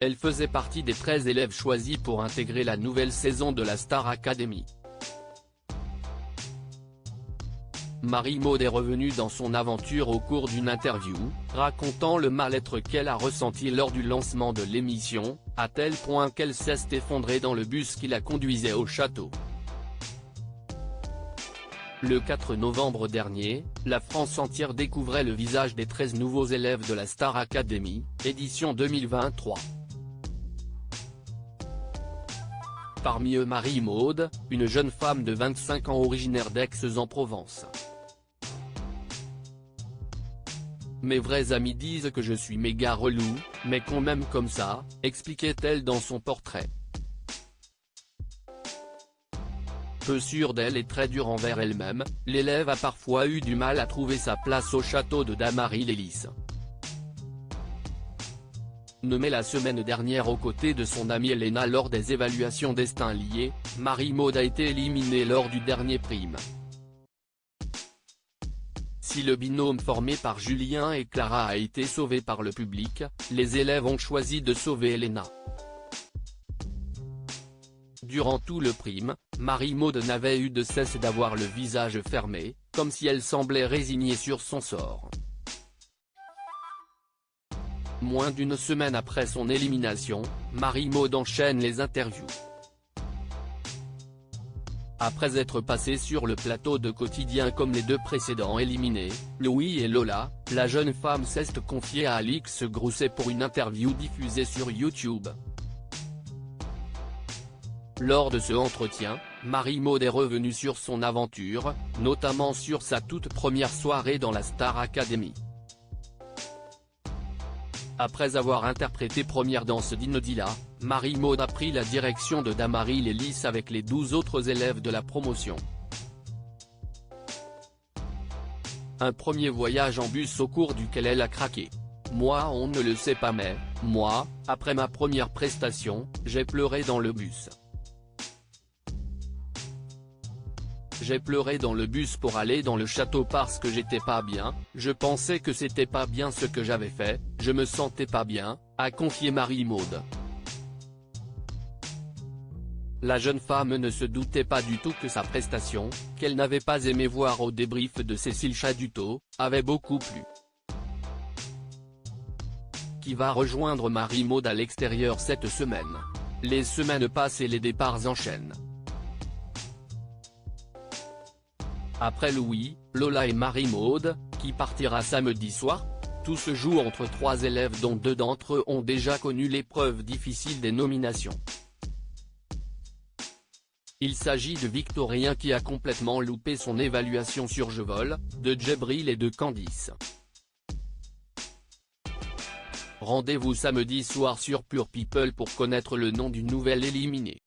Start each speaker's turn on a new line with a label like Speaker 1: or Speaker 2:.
Speaker 1: Elle faisait partie des 13 élèves choisis pour intégrer la nouvelle saison de la Star Academy. Marie-Maude est revenue dans son aventure au cours d'une interview, racontant le mal-être qu'elle a ressenti lors du lancement de l'émission, à tel point qu'elle s'est effondrée dans le bus qui la conduisait au château. Le 4 novembre dernier, la France entière découvrait le visage des 13 nouveaux élèves de la Star Academy, édition 2023. Parmi eux Marie-Maude, une jeune femme de 25 ans originaire d'Aix-en-Provence. Mes vrais amis disent que je suis méga relou, mais qu'on m'aime comme ça, expliquait-elle dans son portrait. Peu sûre d'elle et très dure envers elle-même, l'élève a parfois eu du mal à trouver sa place au château de Damary-les-Lys. Nommée la semaine dernière aux côtés de son amie Elena lors des évaluations destins liés, Marie-Maude a été éliminée lors du dernier prime. Si le binôme formé par Julien et Clara a été sauvé par le public, les élèves ont choisi de sauver Elena. Durant tout le prime, Marie-Maude n'avait eu de cesse d'avoir le visage fermé, comme si elle semblait résignée sur son sort. Moins d'une semaine après son élimination, Marie-Maude enchaîne les interviews. Après être passée sur le plateau de Quotidien comme les deux précédents éliminés, Louis et Lola, la jeune femme s'est confiée à Alix Grousset pour une interview diffusée sur YouTube. Lors de ce entretien, Marie-Maude est revenue sur son aventure, notamment sur sa toute première soirée dans la Star Academy. Après avoir interprété Première danse d'Inodila, Marie-Maude a pris la direction de Damary-les-Lys avec les 12 autres élèves de la promotion. Un premier voyage en bus au cours duquel elle a craqué. Moi on ne le sait pas mais, moi, après ma première prestation, j'ai pleuré dans le bus. J'ai pleuré dans le bus pour aller dans le château parce que j'étais pas bien, je pensais que c'était pas bien ce que j'avais fait, je me sentais pas bien, a confié Marie-Maude. La jeune femme ne se doutait pas du tout que sa prestation, qu'elle n'avait pas aimé voir au débrief de Cécile Chaduteau, avait beaucoup plu. Qui va rejoindre Marie-Maude à l'extérieur cette semaine. Les semaines passent et les départs enchaînent. Après Louis, Lola et Marie-Maude, qui partira samedi soir, tout se joue entre 3 élèves dont 2 d'entre eux ont déjà connu l'épreuve difficile des nominations. Il s'agit de Victorien qui a complètement loupé son évaluation sur Je vole, de Djibril et de Candice. Rendez-vous samedi soir sur Pure People pour connaître le nom du nouvel éliminé.